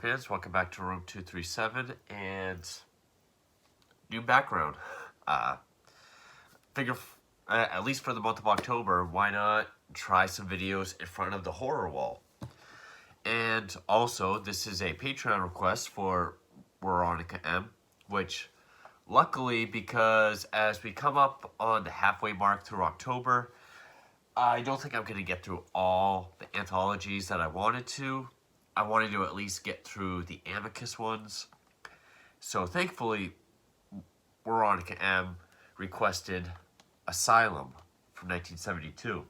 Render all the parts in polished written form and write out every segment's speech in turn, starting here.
fans, welcome back to Room 237 and new background. Figure, at least for the month of October, why not try some videos in front of the horror wall? And also, this is a Patreon request for WeronikaM, which luckily, because as we come up on the halfway mark through October, I don't think I'm going to get through all the anthologies that I wanted to. I wanted to at least get through the Amicus ones. So thankfully, WeronikaM requested Asylum from 1972,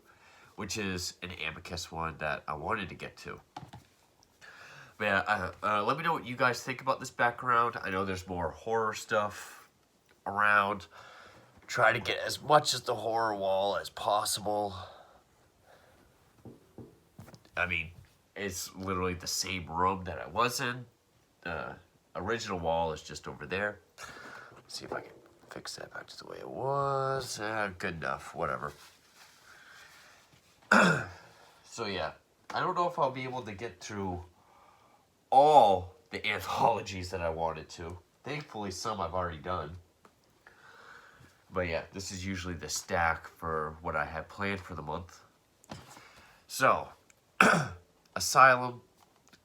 which is an Amicus one that I wanted to get to. But yeah, let me know what you guys think about this background. I know there's more horror stuff around. Try to get as much of the horror wall as possible. I mean, it's literally the same room that I was in. The original wall is just over there. Let's see if I can fix that back to the way it was. Good enough, whatever. So yeah, I don't know if I'll be able to get through all the anthologies that I wanted to. Thankfully, some I've already done. But yeah, this is usually the stack for what I had planned for the month. So, Asylum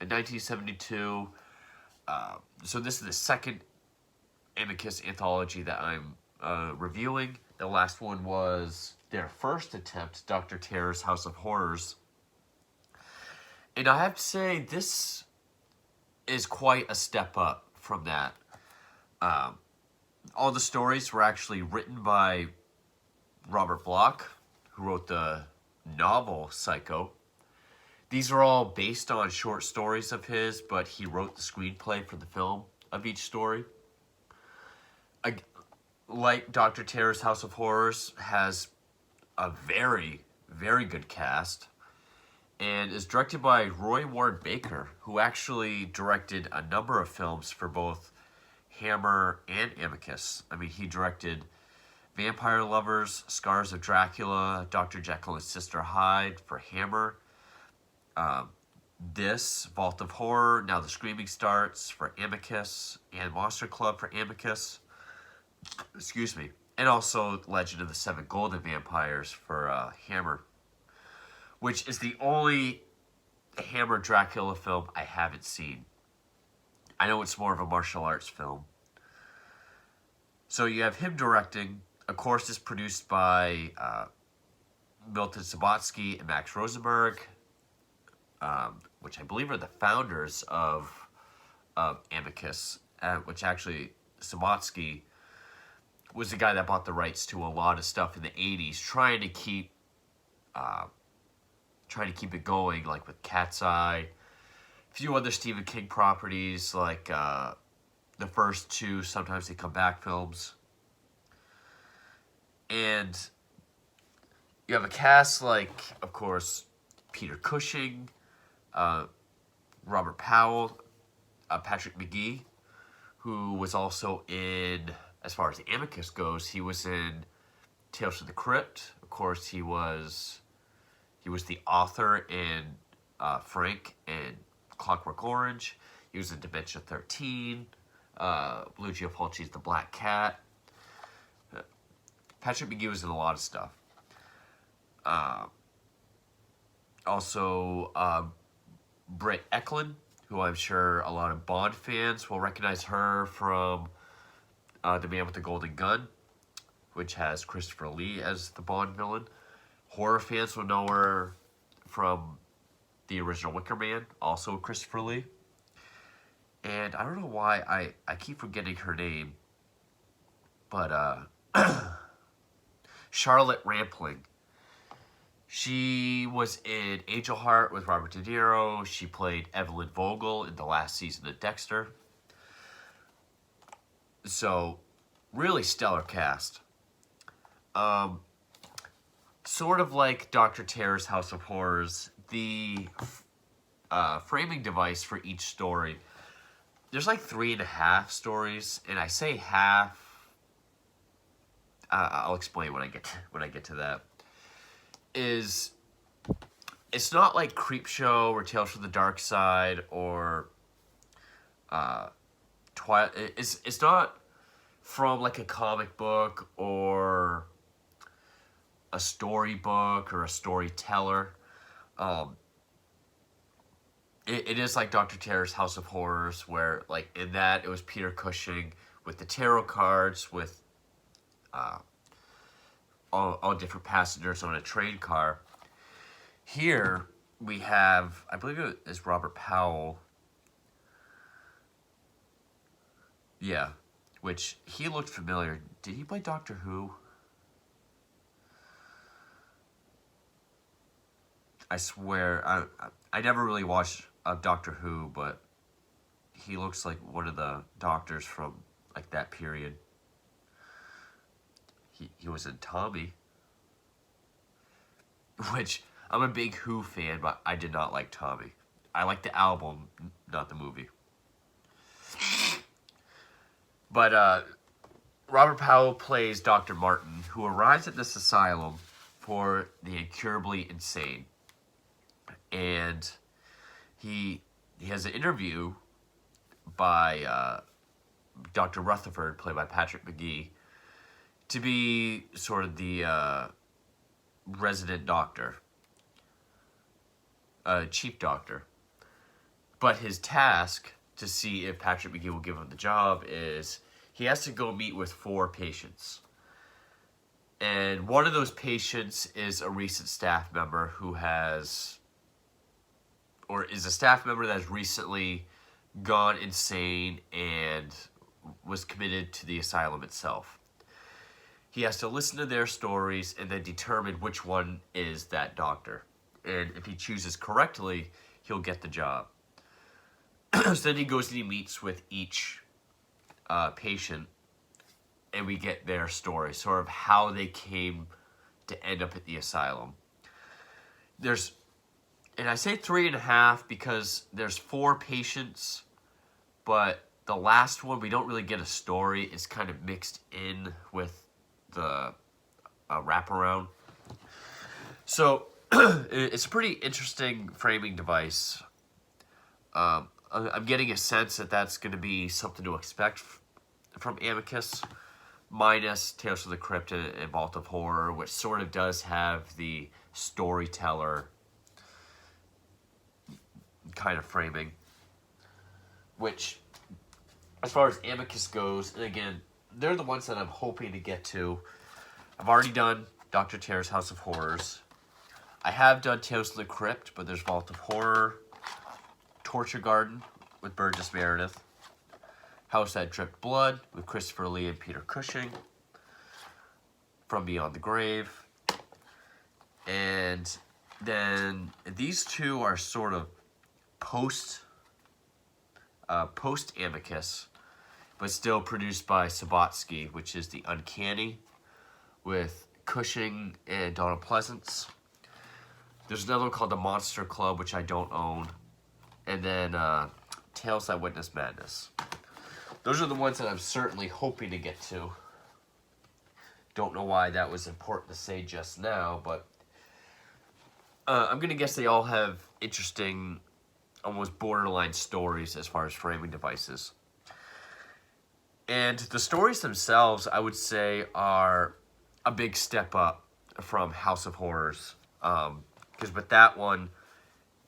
in 1972. So this is the second Amicus anthology that I'm reviewing. The last one was their first attempt, Dr. Terror's House of Horrors. And I have to say, this is quite a step up from that. All the stories were actually written by Robert Bloch, who wrote the novel Psycho. These are all based on short stories of his, but he wrote the screenplay for the film of each story. Like Dr. Terror's House of Horrors, has a very, very good cast and is directed by Roy Ward Baker, who actually directed a number of films for both Hammer and Amicus. I mean, he directed Vampire Lovers, Scars of Dracula, Dr. Jekyll and Sister Hyde for Hammer, this, Vault of Horror, Now the Screaming Starts for Amicus, and Monster Club for Amicus. Excuse me. And also Legend of the Seven Golden Vampires for Hammer, which is the only Hammer Dracula film I haven't seen. I know it's more of a martial arts film. So you have him directing. Of course, it's produced by Milton Subotsky and Max Rosenberg, which I believe are the founders of Amicus, which actually Subotsky was the guy that bought the rights to a lot of stuff in the 80s, trying to keep it going, like with Cat's Eye, a few other Stephen King properties, like the first two Sometimes They Come Back films. And you have a cast like, of course, Peter Cushing, Robert Powell, Patrick McGee, who was also in, as far as the Amicus goes, he was in Tales from the Crypt. Of course, he was the author in Frank and Clockwork Orange. He was in Dementia 13, Lucio Fulci's The Black Cat. Patrick McGee was in a lot of stuff. Also, Britt Eklund, who I'm sure a lot of Bond fans will recognize her from The Man with the Golden Gun, which has Christopher Lee as the Bond villain. Horror fans will know her from the original Wicker Man, also Christopher Lee. And I don't know why I keep forgetting her name, but Charlotte Rampling. She was in Angel Heart with Robert De Niro. She played Evelyn Vogel in the last season of Dexter. So, really stellar cast. Sort of like Dr. Terror's House of Horrors, the framing device for each story, there's like 3.5 stories, and I say half. I'll explain when I get to that. It's not like Creepshow or Tales from the Dark Side or It's not from like a comic book or a storybook or a storyteller. Um, it is like Dr. Terror's House of Horrors, where like in that it was Peter Cushing with the tarot cards with all different passengers on a train car. Here we have, I believe it is Robert Powell. Yeah, which he looked familiar. Did he play Doctor Who? I swear, I never really watched Doctor Who, but he looks like one of the doctors from like that period. He was in Tommy, which I'm a big Who fan, but I did not like Tommy. I like the album, not the movie. But Robert Powell plays Dr. Martin, who arrives at this asylum for the incurably insane. And he has an interview by Dr. Rutherford, played by Patrick McGee, to be sort of the resident doctor, chief doctor. But his task to see if Patrick McGee will give him the job is he has to go meet with 4 patients. And one of those patients is a recent staff member who has, or is a staff member that has recently gone insane and was committed to the asylum itself. He has to listen to their stories and then determine which one is that doctor. And if he chooses correctly, he'll get the job. So then he goes and he meets with each patient, and we get their story, sort of how they came to end up at the asylum. And I say 3.5 because there's 4 patients, but the last one, we don't really get a story. It's kind of mixed in with the wraparound. So it's a pretty interesting framing device. I'm getting a sense that that's going to be something to expect from Amicus, minus Tales from the Crypt and Vault of Horror, which sort of does have the storyteller kind of framing. Which, as far as Amicus goes, and again, they're the ones that I'm hoping to get to. I've already done Dr. Terror's House of Horrors. I have done Tales from the Crypt, but there's Vault of Horror, Torture Garden with Burgess Meredith, House That Dripped Blood with Christopher Lee and Peter Cushing, From Beyond the Grave, and then these 2 are sort of post Amicus, but still produced by Sabatsky, which is The Uncanny with Cushing and Donald Pleasance. There's another one called The Monster Club, which I don't own. And then Tales That Witness Madness. Those are the ones that I'm certainly hoping to get to. Don't know why that was important to say just now, but I'm going to guess they all have interesting, almost borderline stories as far as framing devices. And the stories themselves, I would say, are a big step up from House of Horrors. Because with that one,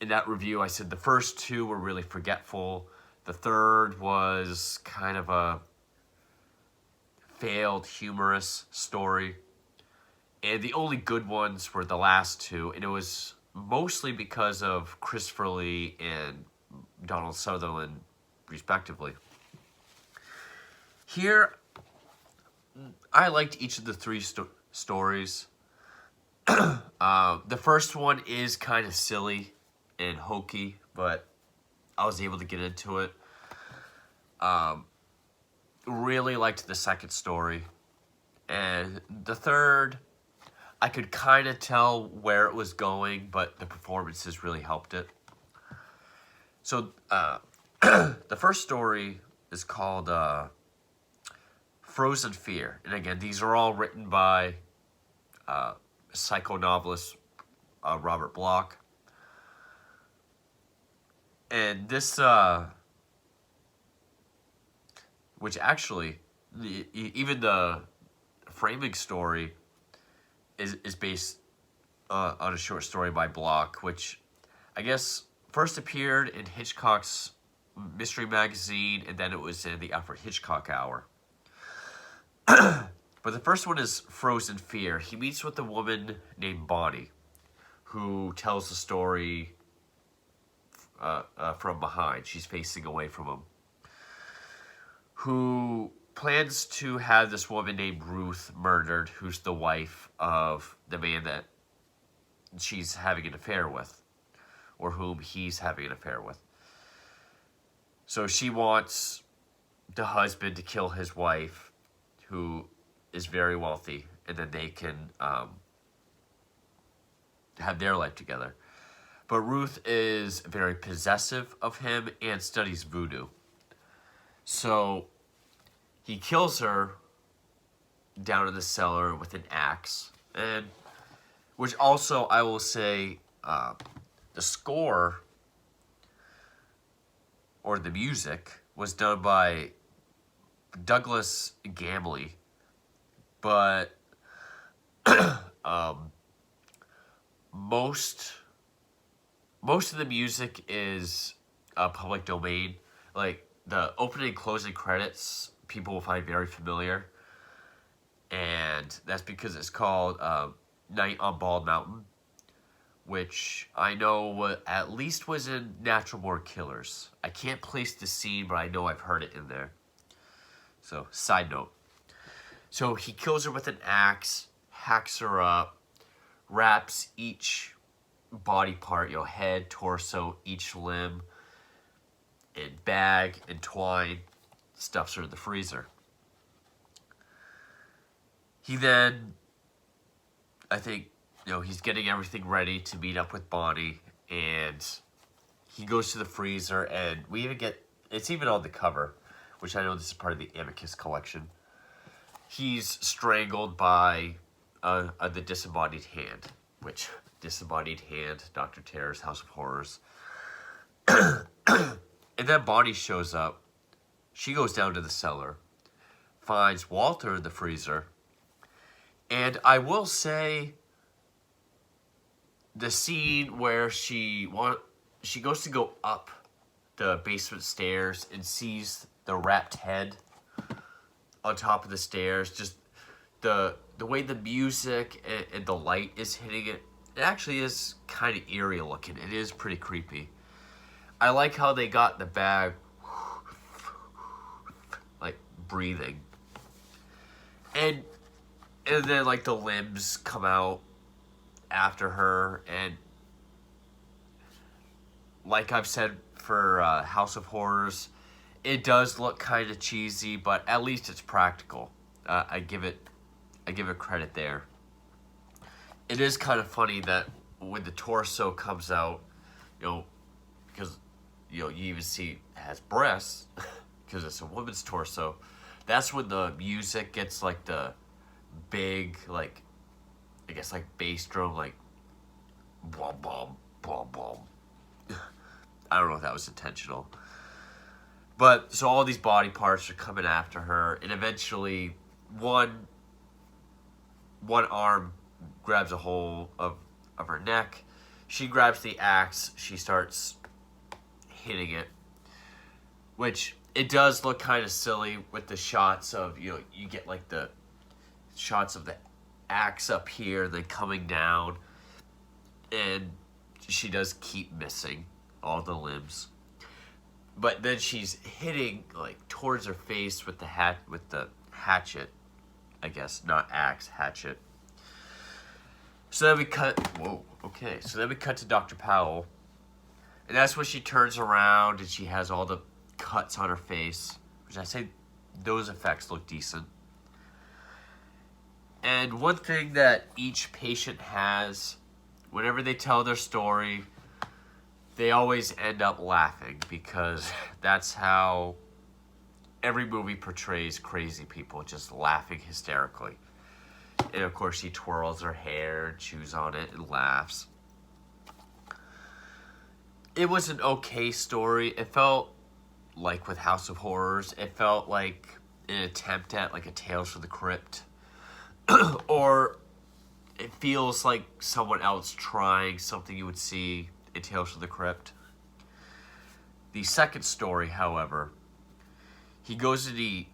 in that review, I said the first 2 were really forgetful. The third was kind of a failed humorous story. And the only good ones were the last 2. And it was mostly because of Christopher Lee and Donald Sutherland, respectively. Here, I liked each of the 3 stories. The first one is kind of silly and hokey, but I was able to get into it. Really liked the second story. And the third, I could kind of tell where it was going, but the performances really helped it. So, the first story is called Frozen Fear. And again, these are all written by psychonovelist Robert Bloch. And this which actually, even the framing story is based on a short story by Block, which I guess first appeared in Hitchcock's mystery magazine, and then it was in the Alfred Hitchcock Hour. But the first one is Frozen Fear. He meets with a woman named Bonnie, who tells the story from behind. She's facing away from him. Who plans to have this woman named Ruth murdered, who's the wife of the man that she's having an affair with, or whom he's having an affair with. So she wants the husband to kill his wife, who is very wealthy, and then they can have their life together. But Ruth is very possessive of him and studies voodoo. So he kills her down in the cellar with an axe. And which also, I will say, the score or the music was done by Douglas Gamley. But most of the music is public domain. Like the opening and closing credits, people will find very familiar, and that's because it's called Night on Bald Mountain, which I know at least was in Natural Born Killers. I can't place the scene, but I know I've heard it in there. So, side note. So he kills her with an axe, hacks her up, wraps each body part, head, torso, each limb, in bag and twine, stuffs her in the freezer. He then, I think, he's getting everything ready to meet up with Bonnie, and he goes to the freezer, and we even get, it's even on the cover, which I know this is part of the Amicus collection. He's strangled by the disembodied hand, which, disembodied hand, Dr. Terror's House of Horrors. And then Bonnie shows up. She goes down to the cellar, finds Walter in the freezer, and I will say the scene where she goes to go up the basement stairs and sees the wrapped head on top of the stairs, just the way the music and the light is hitting it, it actually is kind of eerie looking. It is pretty creepy. I like how they got the bag like breathing, and then like the limbs come out after her, and like I've said for House of Horrors, it does look kind of cheesy, but at least it's practical. I give it credit there. It is kind of funny that when the torso comes out, because you even see it has breasts, because it's a woman's torso. That's when the music gets like the big, like, I guess like bass drum, like bom bom bom bom. I don't know if that was intentional. But, so all these body parts are coming after her, and eventually one arm grabs a hold of her neck. She grabs the axe. She starts hitting it, which it does look kind of silly with the shots of, you get like the shots of the axe up here, then coming down, and she does keep missing all the limbs. But then she's hitting like towards her face with the hatchet, I guess, not axe, hatchet. So then we cut. Whoa. Okay. So then we cut to Dr. Powell, and that's when she turns around and she has all the cuts on her face, which I say those effects look decent. And one thing that each patient has, whenever they tell their story, they always end up laughing, because that's how every movie portrays crazy people, just laughing hysterically. And of course she twirls her hair, chews on it, and laughs. It was an okay story. It felt like with House of Horrors, it felt like an attempt at like a Tales from the Crypt. Or it feels like someone else trying something you would see in Tales from the Crypt. The second story, however, he goes in the...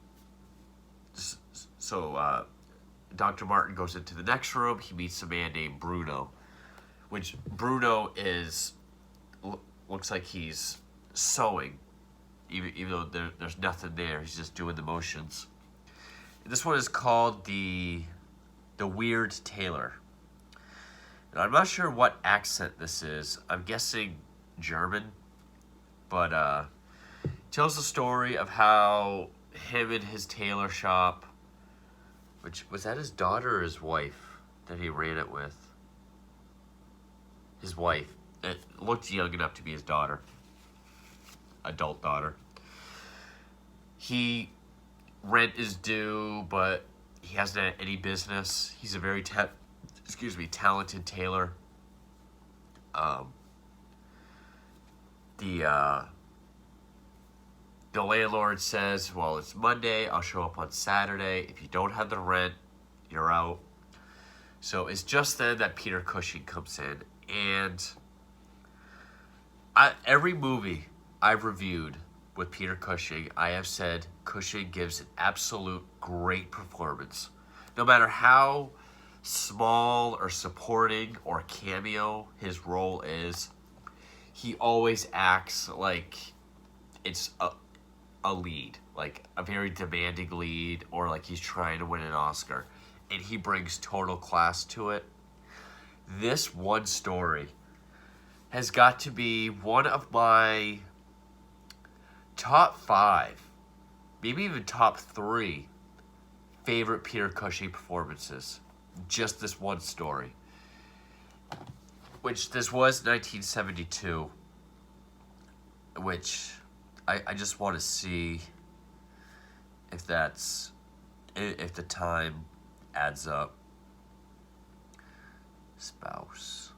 So, Dr. Martin goes into the next room. He meets a man named Bruno, which Bruno is... looks like he's sewing, even though there's nothing there. He's just doing the motions. This one is called the Weird Tailor. And I'm not sure what accent this is. I'm guessing German. But tells the story of how him and his tailor shop, which was that his daughter or his wife that he ran it with? His wife. It looked young enough to be his daughter. Adult daughter. Rent is due, but he hasn't had any business. He's a very talented tailor. The landlord says, well, it's Monday, I'll show up on Saturday. If you don't have the rent, you're out. So it's just then that Peter Cushing comes in. And every movie I've reviewed with Peter Cushing, I have said Cushing gives an absolute great performance. No matter how small or supporting or cameo his role is, he always acts like it's a lead, like a very demanding lead, or like he's trying to win an Oscar, and he brings total class to it. This one story has got to be one of my top 5, maybe even top 3 favorite Peter Cushing performances. Just this one story. Which this was 1972. Which I just want to see if the time adds up. Spouse.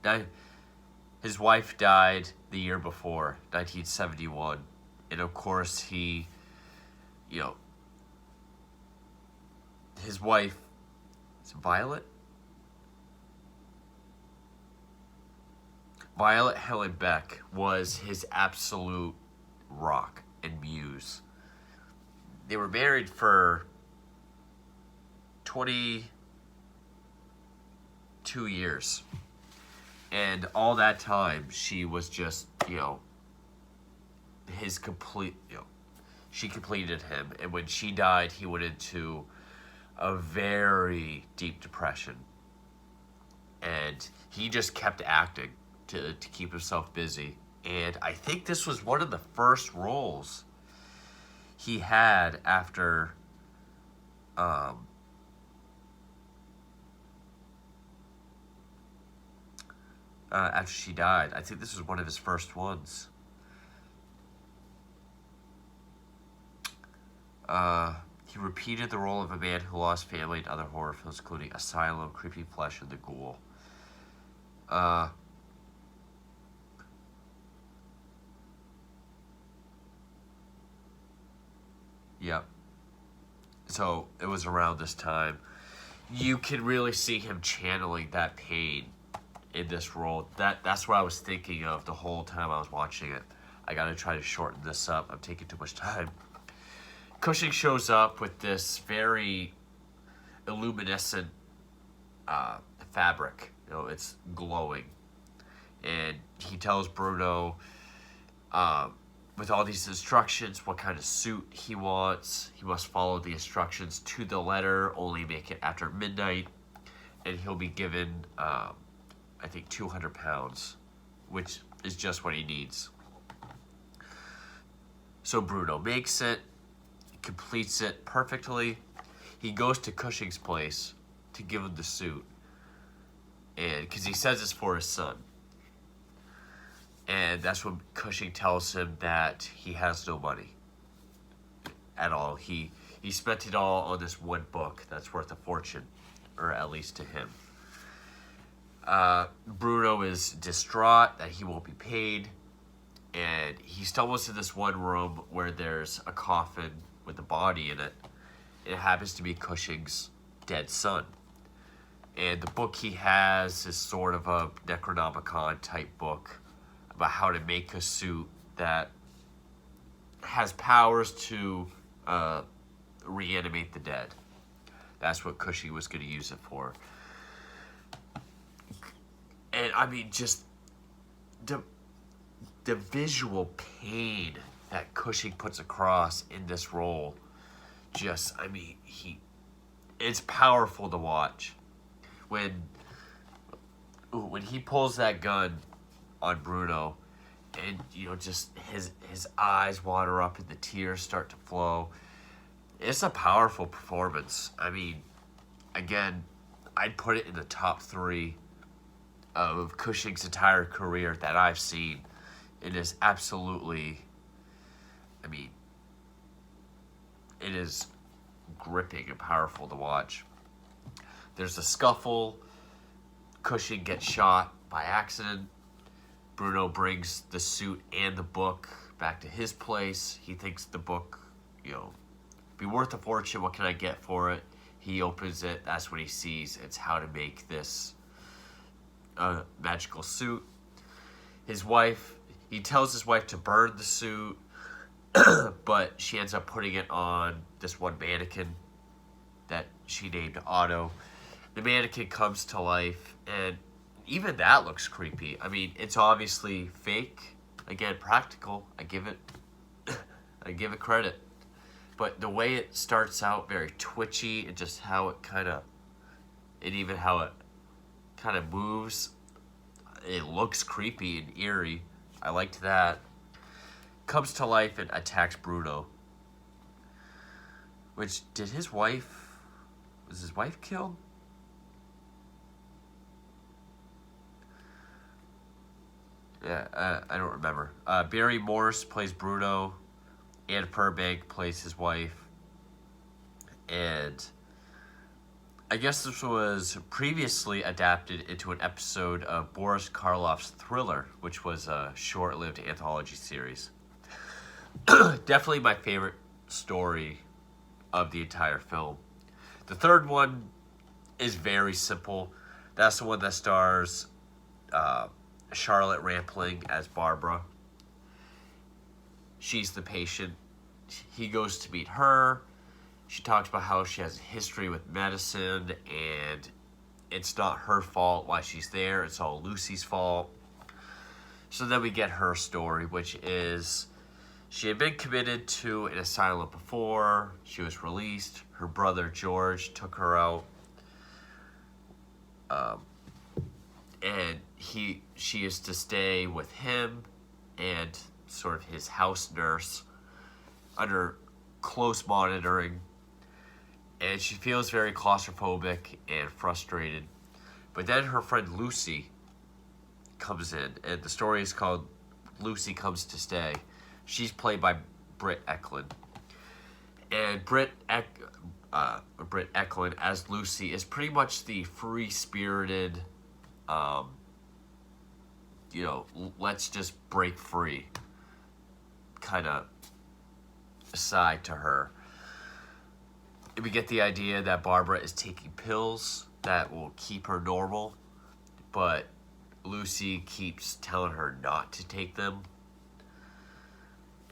Now, his wife died the year before, 1971. And of course his wife, is it Violet? Violet Helen Beck was his absolute rock and muse. They were married for 22 years. And all that time, she was just, his complete, she completed him. And when she died, he went into a very deep depression. And he just kept acting to keep himself busy. And I think this was one of the first roles he had after she died. I think this was one of his first ones. He repeated the role of a man who lost family in other horror films, including Asylum, Creepy Flesh, and The Ghoul. Yep. So it was around this time. You can really see him channeling that pain in this role. That's what I was thinking of the whole time I was watching it. I gotta try to shorten this up. I'm taking too much time. Cushing shows up with this very luminescent fabric. It's glowing. And he tells Bruno, with all these instructions, what kind of suit he wants. He must follow the instructions to the letter, only make it after midnight, and he'll be given, I think, 200 pounds, which is just what he needs. So Bruno makes it, completes it perfectly. He goes to Cushing's place to give him the suit, and because he says it's for his son. And that's when Cushing tells him that he has no money at all. He spent it all on this one book that's worth a fortune, or at least to him. Bruno is distraught that he won't be paid, and he stumbles in this one room where there's a coffin with a body in it. It happens to be Cushing's dead son. And the book he has is sort of a Necronomicon type book about how to make a suit that has powers to reanimate the dead. That's what Cushing was going to use it for. And I mean, just the visual pain that Cushing puts across in this role, just, I mean, it's powerful to watch. When he pulls that gun on Bruno, and you know, just his eyes water up and the tears start to flow. It's a powerful performance. I mean, again, I'd put it in the top 3 of Cushing's entire career that I've seen. It is absolutely, I mean, it is gripping and powerful to watch. There's a scuffle. Cushing gets shot by accident. Bruno brings the suit and the book back to his place. He thinks the book, you know, be worth a fortune. What can I get for it? He opens it. That's what he sees. It's how to make this magical suit. His wife, he tells his wife to burn the suit, but she ends up putting it on this one mannequin that she named Otto. The mannequin comes to life, and even that looks creepy. I mean, it's obviously fake. Again, practical. I give it credit. But the way it starts out very twitchy, and just how it kind of moves, it looks creepy and eerie. I liked that. Comes to life and attacks Bruno. Which, was his wife killed? Yeah, I don't remember. Barry Morse plays Bruno. Anne Burbank plays his wife. And I guess this was previously adapted into an episode of Boris Karloff's Thriller, which was a short-lived anthology series. Definitely my favorite story of the entire film. The third one is very simple. That's the one that stars Charlotte Rampling as Barbara. She's the patient. He goes to meet her. She talks about how she has a history with medicine, and it's not her fault why she's there. It's all Lucy's fault. So then we get her story, which is she had been committed to an asylum before. She was released. Her brother, George, took her out. And she is to stay with him and sort of his house nurse under close monitoring. And she feels very claustrophobic and frustrated. But then her friend Lucy comes in, and the story is called Lucy Comes to Stay. She's played by Britt Eklund. And Britt Eklund as Lucy is pretty much the free-spirited, let's just break free kind of side to her. We get the idea that Barbara is taking pills that will keep her normal, but Lucy keeps telling her not to take them.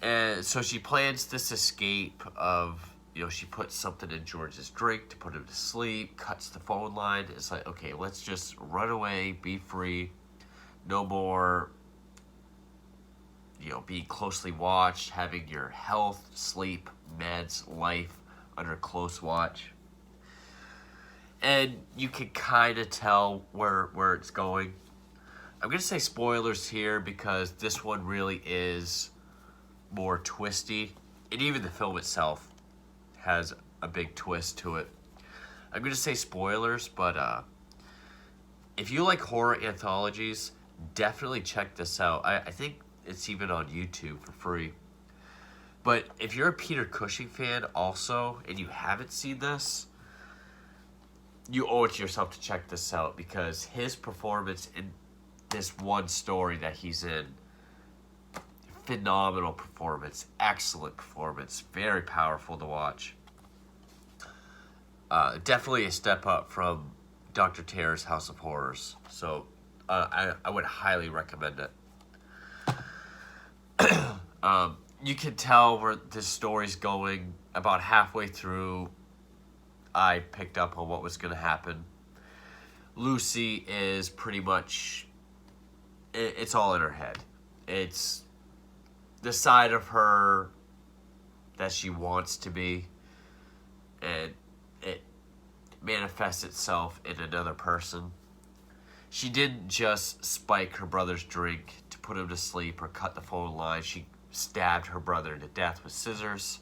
And so she plans this escape of, she puts something in George's drink to put him to sleep, cuts the phone line. It's like, okay, let's just run away, be free. No more, being closely watched, having your health, sleep, meds, life under close watch. And you can kind of tell where it's going. I'm going to say spoilers here because this one really is more twisty. And even the film itself has a big twist to it. I'm going to say spoilers, but if you like horror anthologies, definitely check this out. I think it's even on YouTube for free. But if you're a Peter Cushing fan also, and you haven't seen this, you owe it to yourself to check this out because his performance in this one story that he's in phenomenal performance, excellent performance, very powerful to watch. Definitely a step up from Dr. Terror's House of Horrors. So I would highly recommend it. You can tell where this story's going. About halfway through, I picked up on what was going to happen. Lucy is pretty much, it's all in her head. It's the side of her that she wants to be, and it manifests itself in another person. She didn't just spike her brother's drink to put him to sleep or cut the phone line. She stabbed her brother to death with scissors.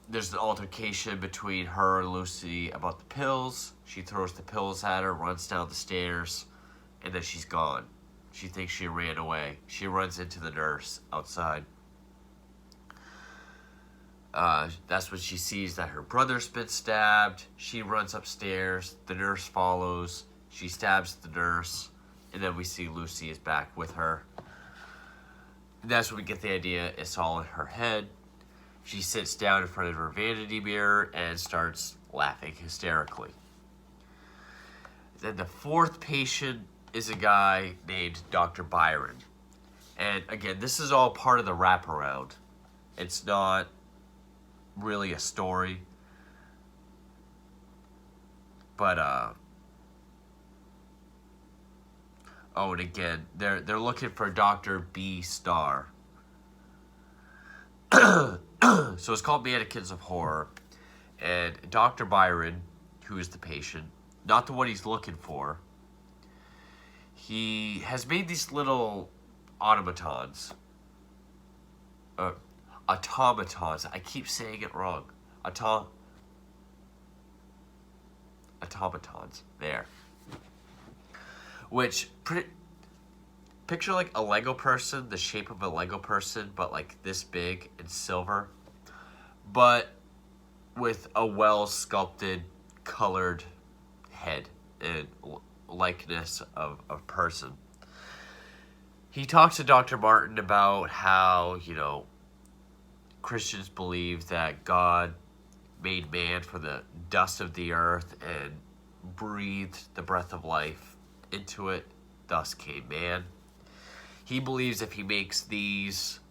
There's an altercation between her and Lucy about the pills. She throws the pills at her, runs down the stairs, and then she's gone. She thinks she ran away. She runs into the nurse outside. That's when she sees that her brother's been stabbed. She runs upstairs. The nurse follows. She stabs the nurse. And then we see Lucy is back with her. And that's when we get the idea it's all in her head. She sits down in front of her vanity mirror and starts laughing hysterically. Then the fourth patient is a guy named Dr. Byron. And again, this is all part of the wraparound. It's not really a story. But, oh, and again, they're looking for Dr. B. Star. So it's called Mannequins of Horror. And Dr. Byron, who is the patient, not the one he's looking for, he has made these little automatons. Automatons. I keep saying it wrong. Automatons. There. Which, picture like a Lego person, the shape of a Lego person, but like this big and silver. But with a well-sculpted, colored head and likeness of a person. He talks to Dr. Martin about how, Christians believe that God made man from the dust of the earth and breathed the breath of life into it, thus came man. He believes if he makes these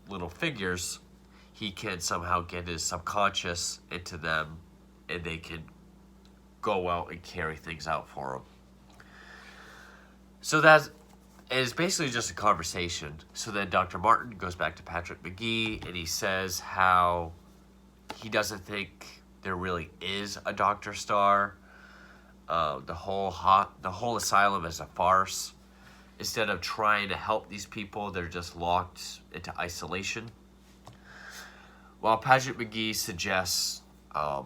little figures, he can somehow get his subconscious into them and they can go out and carry things out for him. So that is basically just a conversation. So then Dr. Martin goes back to Patrick McGee and he says how he doesn't think there really is a Dr. Star. The whole asylum is a farce. Instead of trying to help these people, they're just locked into isolation. While Patrick McGee suggests a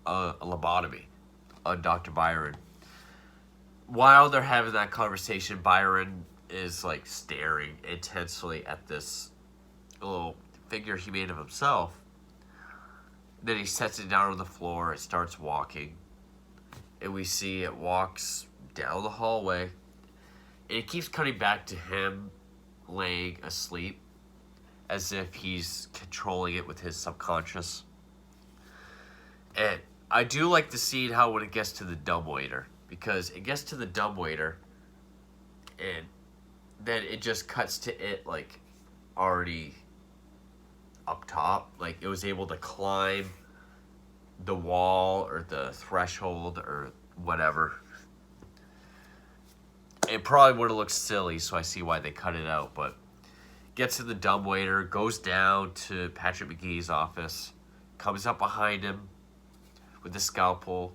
lobotomy on Dr. Byron. While they're having that conversation, Byron is like staring intensely at this little figure he made of himself. Then he sets it down on the floor. It starts walking. And we see it walks down the hallway. And it keeps cutting back to him laying asleep as if he's controlling it with his subconscious. And I do like the scene how when it gets to the dumbwaiter, because it gets to the dumbwaiter and then it just cuts to it like already up top, like it was able to climb the wall or the threshold or whatever. It probably would have looked silly, so I see why they cut it out, but gets to the dumbwaiter, goes down to Patrick McGee's office, comes up behind him with the scalpel,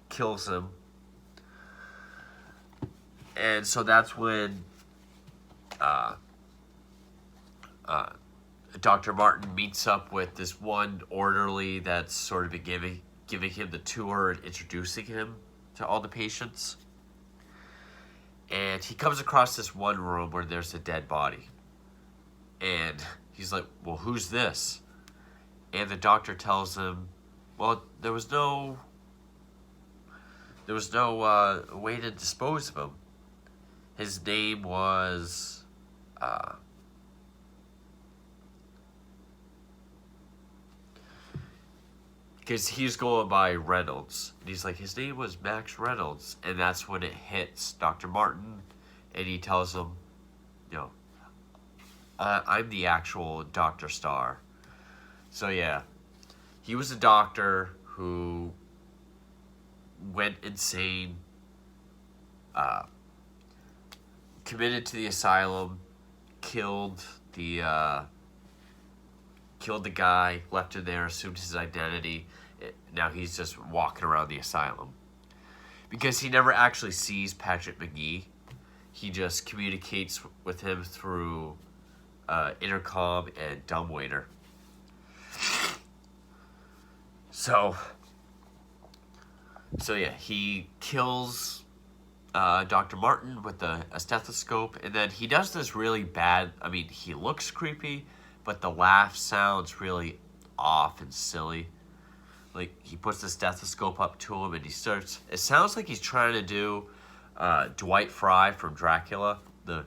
kills him. And so that's when Dr. Martin meets up with this one orderly that's sort of been giving him the tour and introducing him to all the patients. And he comes across this one room where there's a dead body. And he's like, well, who's this? And the doctor tells him, well, there was no there was no way to dispose of him. His name was because he's going by Reynolds, and he's like, his name was Max Reynolds, and that's when it hits Dr. Martin, and he tells him, you know, I'm the actual Dr. Starr. So yeah, he was a doctor who went insane, committed to the asylum, killed the guy, left him there, assumed his identity. Now he's just walking around the asylum. Because he never actually sees Patrick McGee. He just communicates with him through intercom and dumbwaiter. So yeah, he kills Dr. Martin with a stethoscope, and then he does this really bad, I mean, he looks creepy, but the laugh sounds really off and silly. Like, he puts the stethoscope up to him, and he starts, it sounds like he's trying to do Dwight Fry from Dracula, the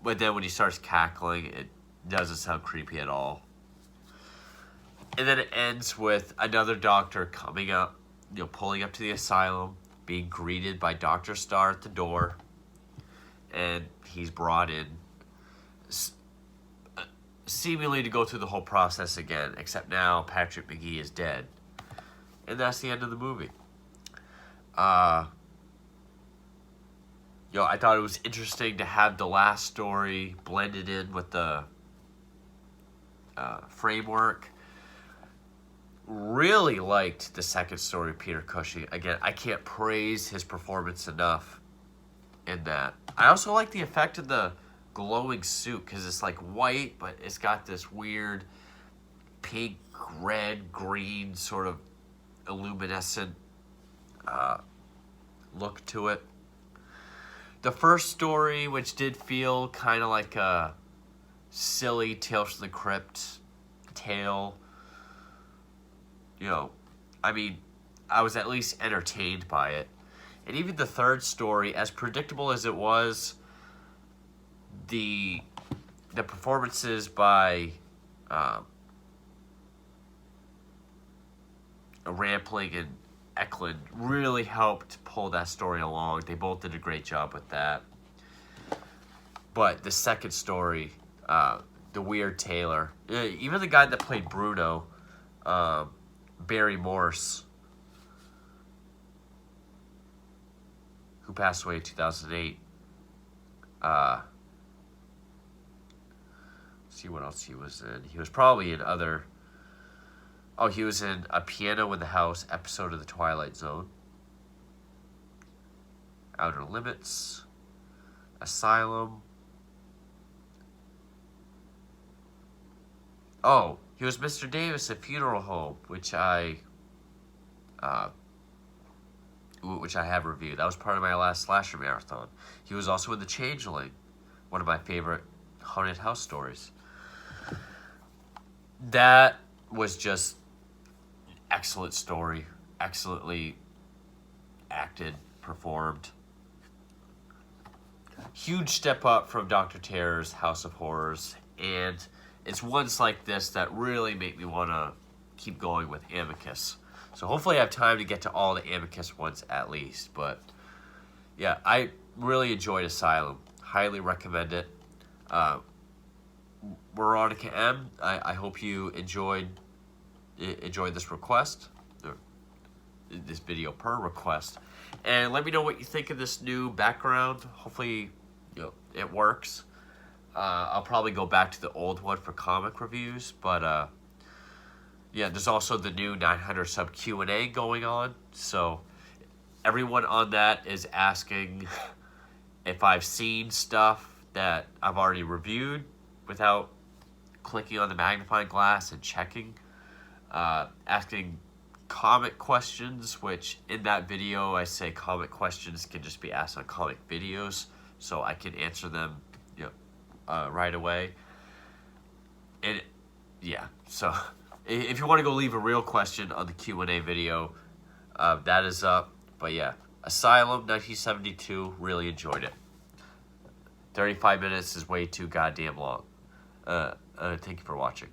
but then when he starts cackling, it doesn't sound creepy at all. And then it ends with another doctor coming up, you know, pulling up to the asylum, being greeted by Dr. Starr at the door, and he's brought in seemingly to go through the whole process again, except now Patrick McGee is dead. And that's the end of the movie. You know, I thought it was interesting to have the last story blended in with the framework. Really liked the second story, Peter Cushing. Again, I can't praise his performance enough in that. I also like the effect of the glowing suit, because it's like white, but it's got this weird pink, red, green sort of illuminescent look to it. The first story, which did feel kind of like a silly Tales from the Crypt tale, you know, I mean, I was at least entertained by it. And even the third story, as predictable as it was, the performances by Rampling and Eklund really helped pull that story along. They both did a great job with that. But the second story, the Weird Tailor, even the guy that played Bruno, Barry Morse, who passed away in 2008. See what else he was in. He was probably in other... Oh, he was in A Piano in the House episode of The Twilight Zone. Outer Limits. Asylum. Oh, he was Mr. Davis at Funeral Home, which I have reviewed. That was part of my last slasher marathon. He was also in The Changeling, one of my favorite haunted house stories. That was just excellent story, excellently acted, performed. Huge step up from Dr. Terror's House of Horrors, and it's ones like this that really make me want to keep going with Amicus. So hopefully I have time to get to all the Amicus ones at least. But yeah, I really enjoyed Asylum. Highly recommend it. WeronikaM, I hope you enjoyed this request, or this video per request. And let me know what you think of this new background. Hopefully, you know, it works. I'll probably go back to the old one for comic reviews, but yeah, there's also the new 900 sub Q&A going on. So everyone on that is asking if I've seen stuff that I've already reviewed without clicking on the magnifying glass and checking. Asking comic questions, which in that video I say comic questions can just be asked on comic videos, so I can answer them, you know, right away. And yeah, so If you want to go leave a real question on the Q&A video, that is up. But yeah, Asylum 1972, really enjoyed it. 35 minutes is way too goddamn long. Thank you for watching.